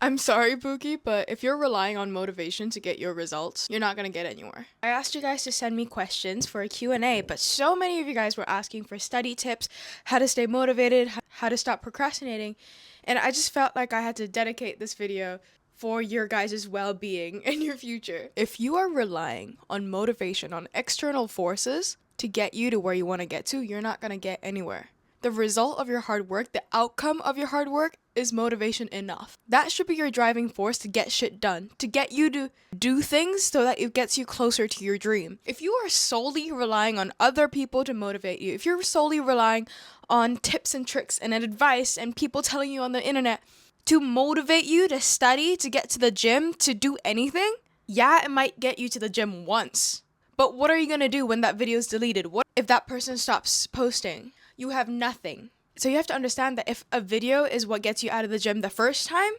I'm sorry, Pookie, but if you're relying on motivation to get your results, you're not going to get anywhere. I asked you guys to send me questions for a Q&A, but so many of you guys were asking for study tips, how to stay motivated, how to stop procrastinating, and I just felt like I had to dedicate this video for your guys' well-being in your future. If you are relying on motivation, on external forces to get you to where you want to get to, you're not going to get anywhere. The result of your hard work, the outcome of your hard work, is motivation enough. That should be your driving force to get shit done, to get you to do things so that it gets you closer to your dream. If you are solely relying on other people to motivate you, if you're solely relying on tips and tricks and advice and people telling you on the internet to motivate you to study, to get to the gym, to do anything, yeah, it might get you to the gym once. But what are you gonna do when that video is deleted? What if that person stops posting? You have nothing. So you have to understand that if a video is what gets you out of the gym the first time,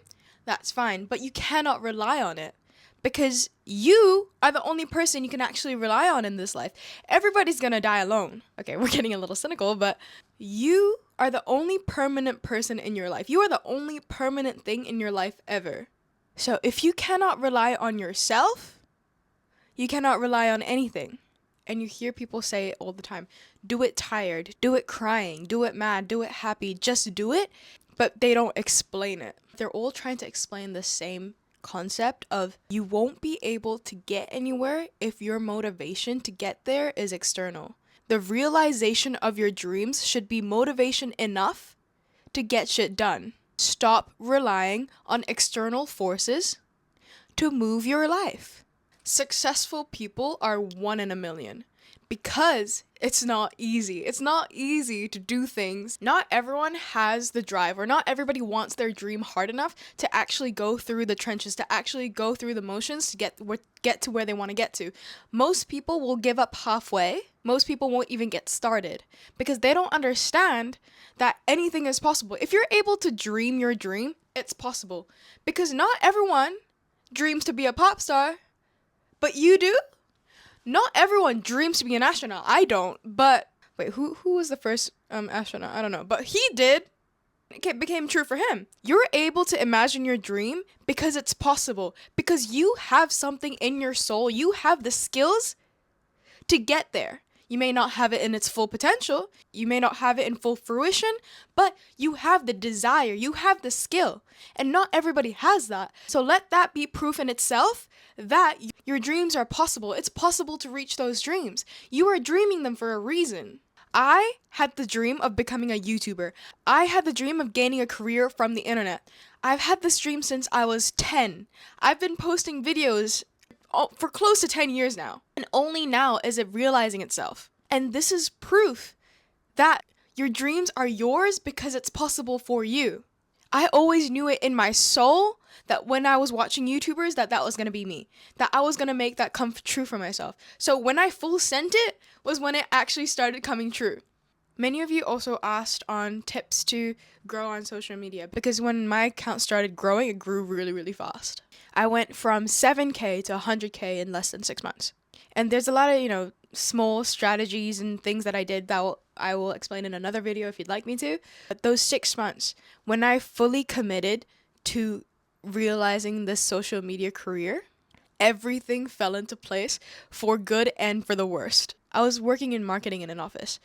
that's fine, but you cannot rely on it because you are the only person you can actually rely on in this life. Everybody's gonna die alone. Okay, we're getting a little cynical, but you are the only permanent person in your life. You are the only permanent thing in your life ever. So if you cannot rely on yourself, you cannot rely on anything. And you hear people say it all the time, do it tired, do it crying, do it mad, do it happy, just do it, but they don't explain it. They're all trying to explain the same concept of you won't be able to get anywhere if your motivation to get there is external. The realization of your dreams should be motivation enough to get shit done. Stop relying on external forces to move your life. Successful people are 1 in a million because it's not easy. It's not easy to do things. Not everyone has the drive, or not everybody wants their dream hard enough to actually go through the trenches, to actually go through the motions to get to where they want to get to. Most people will give up halfway. Most people won't even get started because they don't understand that anything is possible. If you're able to dream your dream, it's possible because not everyone dreams to be a pop star. But you do? Not everyone dreams to be an astronaut. I don't. But wait, who was the first astronaut? I don't know. But he did. It became true for him. You're able to imagine your dream because it's possible. Because you have something in your soul. You have the skills to get there. You may not have it in its full potential. You may not have it in full fruition, but you have the desire. You have the skill. And not everybody has that. So let that be proof in itself that your dreams are possible. It's possible to reach those dreams. You are dreaming them for a reason. I had the dream of becoming a YouTuber. I had the dream of gaining a career from the internet. I've had this dream since I was 10. I've been posting videos for close to 10 years now. And only now is it realizing itself. And this is proof that your dreams are yours because it's possible for you. I always knew it in my soul that when I was watching YouTubers that was going to be me. That I was going to make that come true for myself. So when I full sent it was when it actually started coming true. Many of you also asked on tips to grow on social media because when my account started growing, it grew really, really fast. I went from 7K to 100K in less than 6 months. And there's a lot of, small strategies and things that I did that I will explain in another video if you'd like me to. But those 6 months, when I fully committed to realizing this social media career, everything fell into place for good and for the worst. I was working in marketing in an office.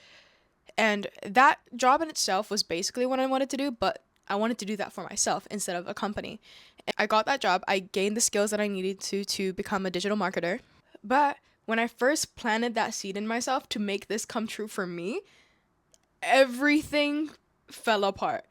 And that job in itself was basically what I wanted to do, but I wanted to do that for myself instead of a company. And I got that job. I gained the skills that I needed to become a digital marketer. But when I first planted that seed in myself to make this come true for me, everything fell apart.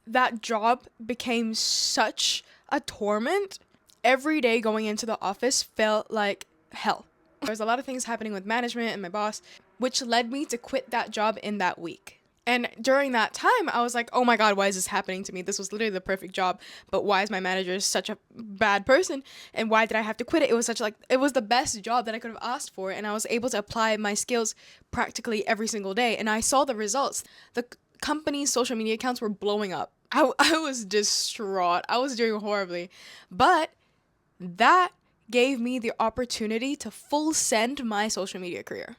That job became such a torment. Every day going into the office felt like hell. There was a lot of things happening with management and my boss, which led me to quit that job in that week. And during that time, I was like, oh my God, why is this happening to me? This was literally the perfect job, but why is my manager such a bad person? And why did I have to quit it? It was the best job that I could have asked for. And I was able to apply my skills practically every single day. And I saw the results. The company's social media accounts were blowing up. I was distraught. I was doing horribly. But that gave me the opportunity to full send my social media career.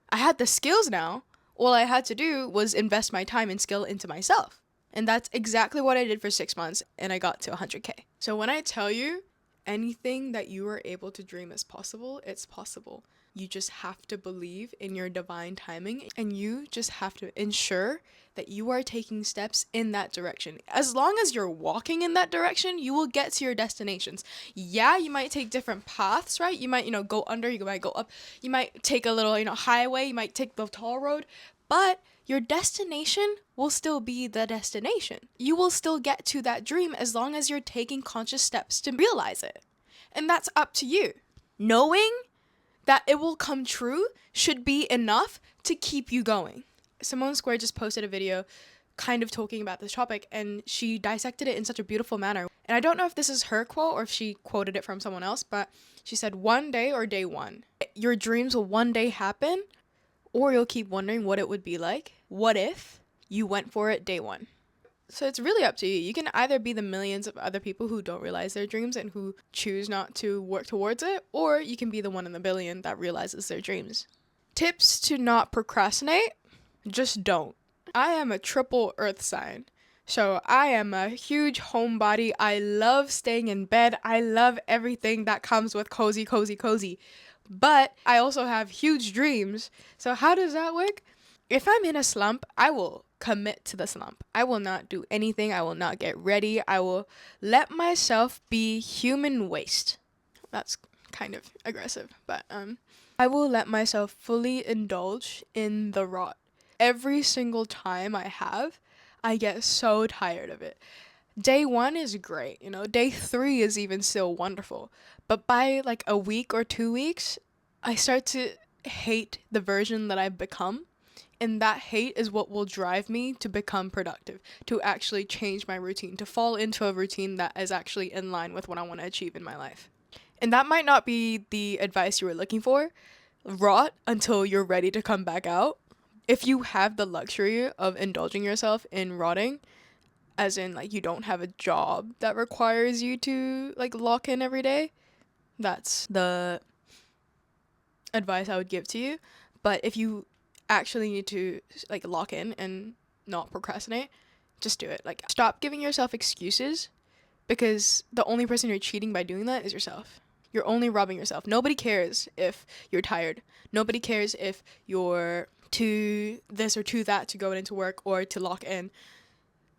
I had the skills now. All I had to do was invest my time and skill into myself. And that's exactly what I did for 6 months, and I got to 100K. So when I tell you anything that you are able to dream is possible, it's possible. You just have to believe in your divine timing, and you just have to ensure that you are taking steps in that direction. As long as you're walking in that direction, you will get to your destinations. Yeah, you might take different paths, right? You might, go under, you might go up, you might take a little, highway, you might take the tall road, but your destination will still be the destination. You will still get to that dream as long as you're taking conscious steps to realize it. And that's up to you. Knowing that it will come true should be enough to keep you going. Simone Square just posted a video kind of talking about this topic, and she dissected it in such a beautiful manner. And I don't know if this is her quote or if she quoted it from someone else, but she said, one day or day one. Your dreams will one day happen, or you'll keep wondering what it would be like. What if you went for it day one? So it's really up to you. You can either be the millions of other people who don't realize their dreams and who choose not to work towards it, or you can be the one in the billion that realizes their dreams. Tips to not procrastinate: just don't. I am a triple earth sign. So I am a huge homebody. I love staying in bed. I love everything that comes with cozy, cozy, cozy. But I also have huge dreams. So how does that work? If I'm in a slump, I will commit to the slump. I will not do anything. I will not get ready. I will let myself be human waste. That's kind of aggressive, but I will let myself fully indulge in the rot. Every single time I get so tired of it. Day 1 is great, day 3 is even still wonderful. But by like a week or 2 weeks, I start to hate the version that I've become. And that hate is what will drive me to become productive, to actually change my routine, to fall into a routine that is actually in line with what I want to achieve in my life. And that might not be the advice you were looking for. Rot until you're ready to come back out. If you have the luxury of indulging yourself in rotting, as in like you don't have a job that requires you to like lock in every day, that's the advice I would give to you. But if you actually need to like lock in and not procrastinate, just do it. Like, stop giving yourself excuses, because the only person you're cheating by doing that is yourself. You're only robbing yourself. Nobody cares if you're tired. Nobody cares if you're too this or too that to go into work or to lock in.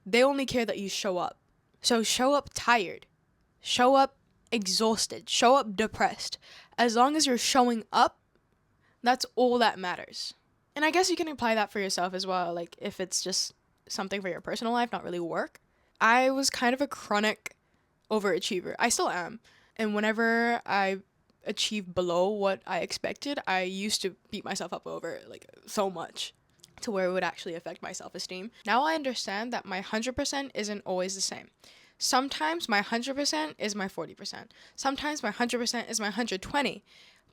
They only care that you show up. So show up tired. Show up exhausted. Show up depressed. As long as you're showing up, that's all that matters. And I guess you can apply that for yourself as well, like if it's just something for your personal life, not really work. I was kind of a chronic overachiever. I still am. And whenever I achieve below what I expected, I used to beat myself up over it, like so much, to where it would actually affect my self-esteem. Now I understand that my 100% isn't always the same. Sometimes my 100% is my 40%. Sometimes my 100% is my 120.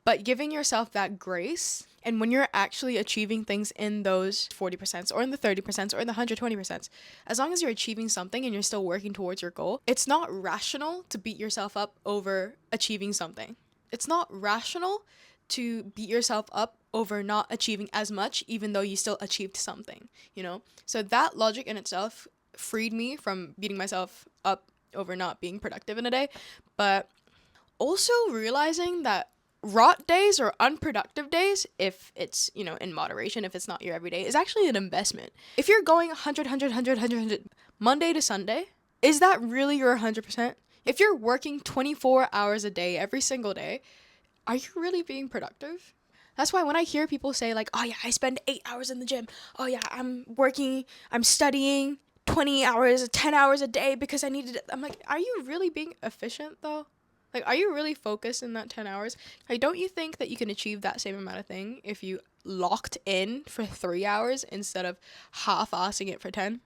But giving yourself that grace, and when you're actually achieving things in those 40% or in the 30% or in the 120%, as long as you're achieving something and you're still working towards your goal, it's not rational to beat yourself up over achieving something. It's not rational to beat yourself up over not achieving as much, even though you still achieved something, So that logic in itself freed me from beating myself up over not being productive in a day. But also realizing that rot days or unproductive days, if it's, in moderation, if it's not your everyday, is actually an investment. If you're going 100, Monday to Sunday, is that really your 100%? If you're working 24 hours a day, every single day, are you really being productive? That's why when I hear people say like, oh yeah, I spend 8 hours in the gym. Oh yeah, I'm studying 20 hours, 10 hours a day because I needed it. I'm like, are you really being efficient though? Like, are you really focused in that 10 hours? Like, don't you think that you can achieve that same amount of thing if you locked in for 3 hours instead of half-assing it for 10?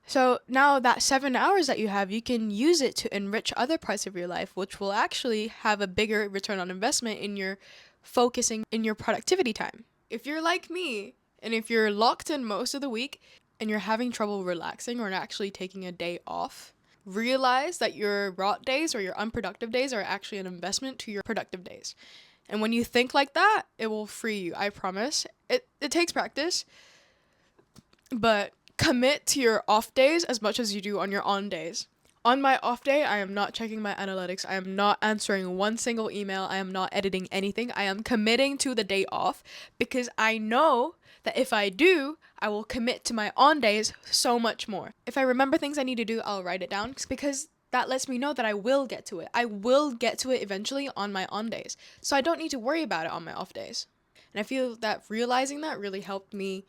So now that 7 hours that you have, you can use it to enrich other parts of your life, which will actually have a bigger return on investment in your focusing in your productivity time. If you're like me, and if you're locked in most of the week, and you're having trouble relaxing or actually taking a day off, realize that your rot days or your unproductive days are actually an investment to your productive days. And when you think like that, it will free you. I promise. It takes practice, but Commit to your off days as much as you do on your on days. On my off day, I am not checking my analytics. I am not answering one single email. I am not editing anything. I am committing to the day off because I know that if I do, I will commit to my on days so much more. If I remember things I need to do, I'll write it down because that lets me know that I will get to it. I will get to it eventually on my on days. So I don't need to worry about it on my off days. And I feel that realizing that really helped me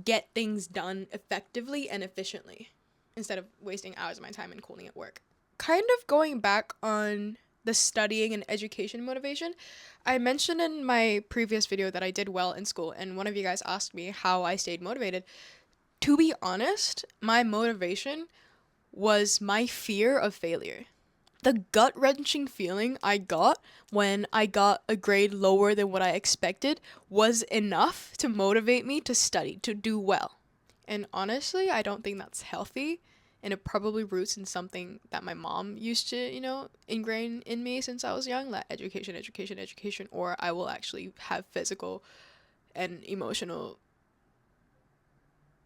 get things done effectively and efficiently instead of wasting hours of my time and cooling at work. Kind of going back on the studying and education motivation, I mentioned in my previous video that I did well in school, and one of you guys asked me how I stayed motivated. To be honest, my motivation was my fear of failure. The gut-wrenching feeling I got when I got a grade lower than what I expected was enough to motivate me to study, to do well. And honestly, I don't think that's healthy, and it probably roots in something that my mom used to, ingrain in me since I was young, like education, education, education, or I will actually have physical and emotional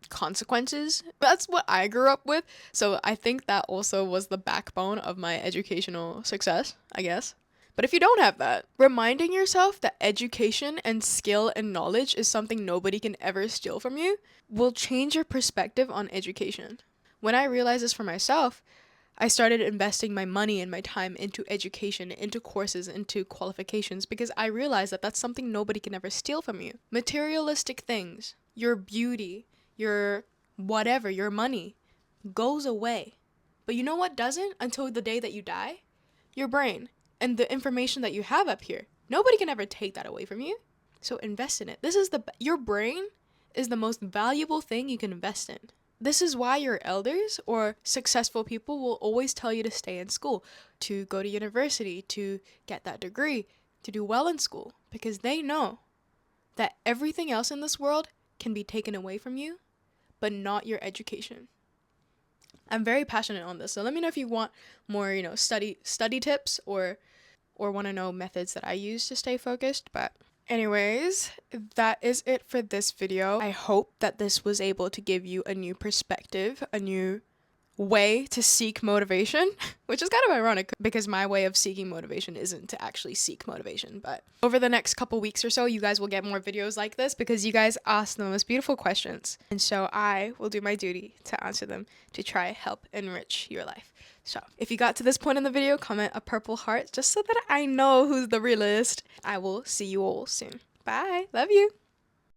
consequences. That's what I grew up with. So I think that also was the backbone of my educational success, I guess. But if you don't have that, reminding yourself that education and skill and knowledge is something nobody can ever steal from you will change your perspective on education. When I realized this for myself, I started investing my money and my time into education, into courses, into qualifications, because I realized that that's something nobody can ever steal from you. Materialistic things, your beauty, your whatever, your money, goes away. But you know what doesn't until the day that you die? Your brain and the information that you have up here. Nobody can ever take that away from you. So invest in it. Your brain is the most valuable thing you can invest in. This is why your elders or successful people will always tell you to stay in school, to go to university, to get that degree, to do well in school, because they know that everything else in this world can be taken away from you, but not your education. I'm very passionate on this, so let me know if you want more, study tips or want to know methods that I use to stay focused. But anyways, that is it for this video. I hope that this was able to give you a new perspective, a new way to seek motivation, which is kind of ironic because my way of seeking motivation isn't to actually seek motivation. But over the next couple weeks or so, you guys will get more videos like this because you guys ask the most beautiful questions. And so I will do my duty to answer them to try help enrich your life. So if you got to this point in the video, comment a purple heart just so that I know who's the realist. I will see you all soon. Bye. Love you.